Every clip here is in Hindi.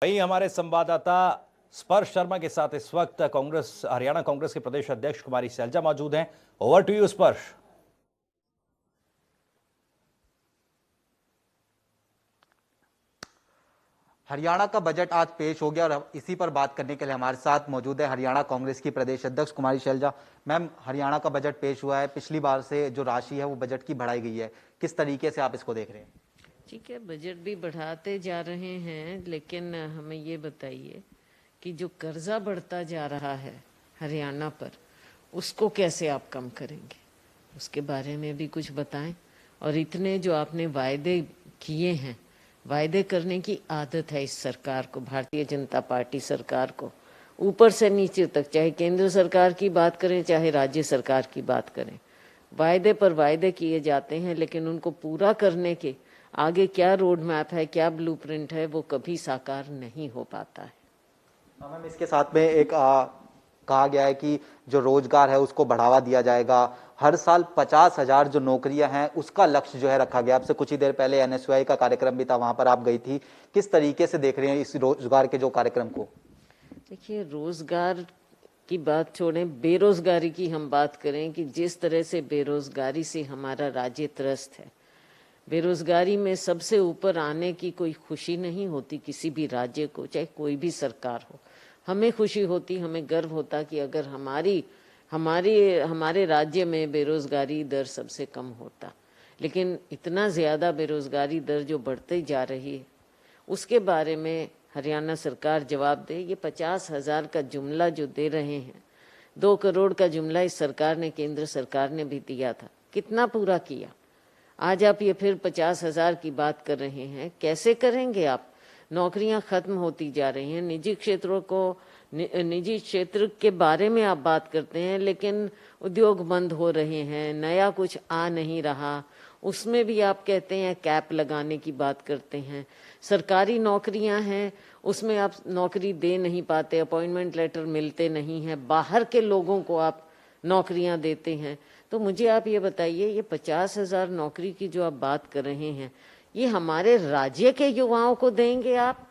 वहीं हमारे संवाददाता स्पर्श शर्मा के साथ इस वक्त हरियाणा कांग्रेस के प्रदेश अध्यक्ष कुमारी सैलजा मौजूद हैं। ओवर टू यू स्पर्श। हरियाणा का बजट आज पेश हो गया और इसी पर बात करने के लिए हमारे साथ मौजूद है हरियाणा कांग्रेस की प्रदेश अध्यक्ष कुमारी सैलजा। मैम, हरियाणा का बजट पेश हुआ है, पिछली बार से जो राशि है वो बजट की बढ़ाई गई है, किस तरीके से आप इसको देख रहे हैं? ठीक है, बजट भी बढ़ाते जा रहे हैं, लेकिन हमें ये बताइए कि जो कर्जा बढ़ता जा रहा है हरियाणा पर, उसको कैसे आप कम करेंगे, उसके बारे में भी कुछ बताएं। और इतने जो आपने वायदे किए हैं, वायदे करने की आदत है इस सरकार को, भारतीय जनता पार्टी सरकार को, ऊपर से नीचे तक, चाहे केंद्र सरकार की बात करें चाहे राज्य सरकार की बात करें, वायदे पर वायदे किए जाते हैं, लेकिन उनको पूरा करने के आगे क्या रोड मैप है, क्या ब्लूप्रिंट है, वो कभी साकार नहीं हो पाता है। मैम, इसके साथ में एक कहा गया है कि जो रोजगार है उसको बढ़ावा दिया जाएगा, हर साल 50,000 जो नौकरियां हैं उसका लक्ष्य जो है रखा गया। आपसे कुछ ही देर पहले एनएसयूआई का कार्यक्रम भी था, वहां पर आप गई थी, किस तरीके से देख रहे हैं इस रोजगार के जो कार्यक्रम को? देखिए, रोजगार की बात छोड़ें, बेरोजगारी की हम बात करें कि जिस तरह से बेरोजगारी से हमारा राज्य त्रस्त है, बेरोजगारी में सबसे ऊपर आने की कोई खुशी नहीं होती किसी भी राज्य को, चाहे कोई भी सरकार हो। हमें खुशी होती, हमें गर्व होता कि अगर हमारे राज्य में बेरोजगारी दर सबसे कम होता। लेकिन इतना ज्यादा बेरोजगारी दर जो बढ़ती जा रही है, उसके बारे में हरियाणा सरकार जवाब दे। ये 50,000 का जुमला जो दे रहे हैं, 2 करोड़ का जुमला इस सरकार ने, केंद्र सरकार ने भी दिया था, कितना पूरा किया? आज आप ये फिर 50,000 की बात कर रहे हैं, कैसे करेंगे आप? नौकरियां खत्म होती जा रही हैं, निजी क्षेत्र के बारे में आप बात करते हैं, लेकिन उद्योग बंद हो रहे हैं, नया कुछ आ नहीं रहा। उसमें भी आप कहते हैं कैप लगाने की बात करते हैं। सरकारी नौकरियां हैं, उसमें आप नौकरी दे नहीं पाते, अपॉइंटमेंट लेटर मिलते नहीं हैं, बाहर के लोगों को आप नौकरियां देते हैं। तो मुझे आप ये बताइए, ये 50,000 नौकरी की जो आप बात कर रहे हैं, ये हमारे राज्य के युवाओं को देंगे आप,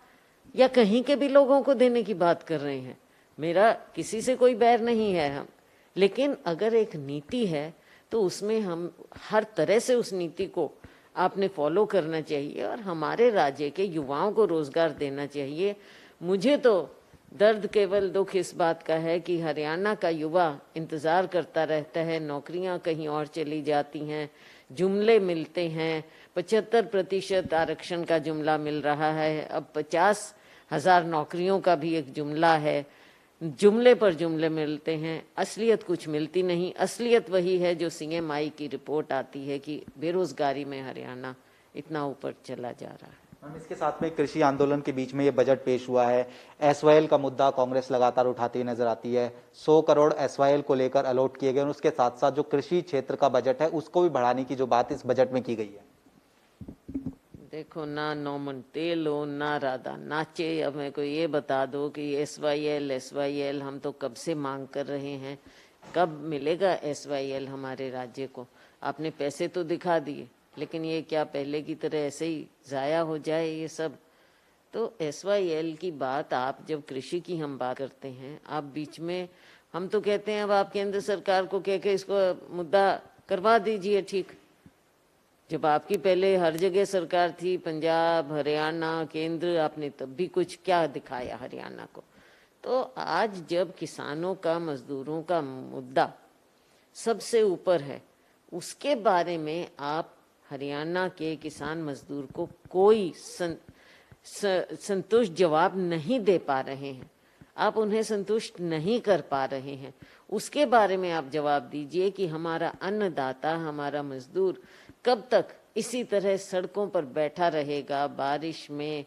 या कहीं के भी लोगों को देने की बात कर रहे हैं? मेरा किसी से कोई बैर नहीं है, हम, लेकिन अगर एक नीति है तो उसमें हम हर तरह से उस नीति को आपने फॉलो करना चाहिए और हमारे राज्य के युवाओं को रोजगार देना चाहिए। मुझे तो दर्द, केवल दुख इस बात का है कि हरियाणा का युवा इंतजार करता रहता है, नौकरियां कहीं और चली जाती हैं, जुमले मिलते हैं, 75% आरक्षण का जुमला मिल रहा है, अब 50,000 नौकरियों का भी एक जुमला है, जुमले पर जुमले मिलते हैं, असलियत कुछ मिलती नहीं। असलियत वही है जो सीएमआई की रिपोर्ट आती है कि बेरोजगारी में हरियाणा इतना ऊपर चला जा रहा है। हम इसके साथ में कृषि आंदोलन के बीच में ये बजट पेश हुआ है, एसवाईएल का मुद्दा कांग्रेस लगातार उठाती हुई नजर आती है। 100 करोड़ एसवाईएल को लेकर अलॉट किए गए और उसके साथ साथ जो कृषि क्षेत्र का बजट है उसको भी बढ़ाने की जो बात इस बजट में की गई है। देखो, ना नौमन तेल हो ना राधा नाचे। अब मेरे को ये बता दो कि एसवाईएल हम तो कब से मांग कर रहे हैं, कब मिलेगा एसवाईएल हमारे राज्य को? आपने पैसे तो दिखा दिए, लेकिन ये क्या पहले की तरह ऐसे ही जाया हो जाए ये सब? तो एसवाईएल की बात, आप जब कृषि की हम बात करते हैं, आप बीच में, हम तो कहते हैं अब आप केंद्र सरकार को कह के इसको मुद्दा करवा दीजिए ठीक। जब आपकी पहले हर जगह सरकार थी, पंजाब, हरियाणा, केंद्र, आपने तब भी कुछ क्या दिखाया हरियाणा को? तो आज जब किसानों का, मजदूरों का मुद्दा सबसे ऊपर है, उसके बारे में आप हरियाणा के किसान मजदूर को कोई संतुष्ट जवाब नहीं दे पा रहे हैं, आप उन्हें संतुष्ट नहीं कर पा रहे हैं। उसके बारे में आप जवाब दीजिए कि हमारा अन्नदाता, हमारा मजदूर कब तक इसी तरह सड़कों पर बैठा रहेगा, बारिश में,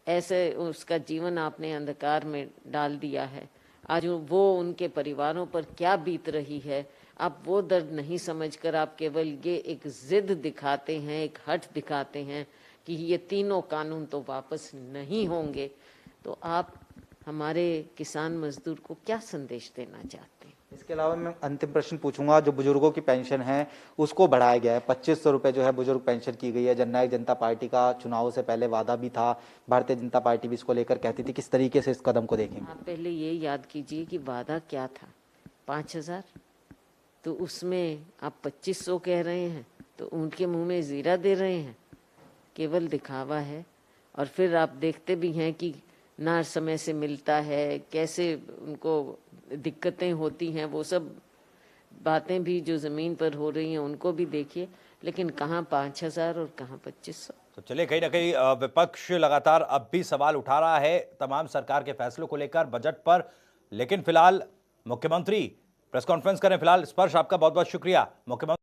ऐसे उसका जीवन आपने अंधकार में डाल दिया है। आज वो, उनके परिवारों पर क्या बीत रही है, आप वो दर्द नहीं समझकर आप केवल ये एक जिद दिखाते हैं, एक हट दिखाते हैं कि ये तीनों कानून तो वापस नहीं होंगे। तो आप हमारे किसान मजदूर को क्या संदेश देना चाहते हैं? इसके अलावा मैं अंतिम प्रश्न पूछूंगा, जो बुजुर्गों की पेंशन है उसको बढ़ाया गया है, 2500 रुपए जो है बुजुर्ग पेंशन की गई है। जननायक जनता पार्टी का चुनाव से पहले वादा भी था, भारतीय जनता पार्टी भी इसको लेकर कहती थी, किस तरीके से इस कदम को देखेंगे? आप पहले ये याद कीजिए कि वादा क्या था, 5,000, तो उसमें आप 2500 कह रहे हैं, तो उनके मुंह में जीरा दे रहे हैं, केवल दिखावा है। और फिर आप देखते भी हैं कि ना समय से मिलता है, कैसे उनको दिक्कतें होती हैं, वो सब बातें भी जो ज़मीन पर हो रही हैं उनको भी देखिए, लेकिन कहाँ 5,000 और कहाँ 2500। तो चलिए, कहीं ना कहीं विपक्ष लगातार अब भी सवाल उठा रहा है तमाम सरकार के फैसलों को लेकर, बजट पर। लेकिन फिलहाल मुख्यमंत्री प्रेस कॉन्फ्रेंस करें। फिलहाल स्पर्श, आपका बहुत बहुत शुक्रिया। मुख्यमंत्री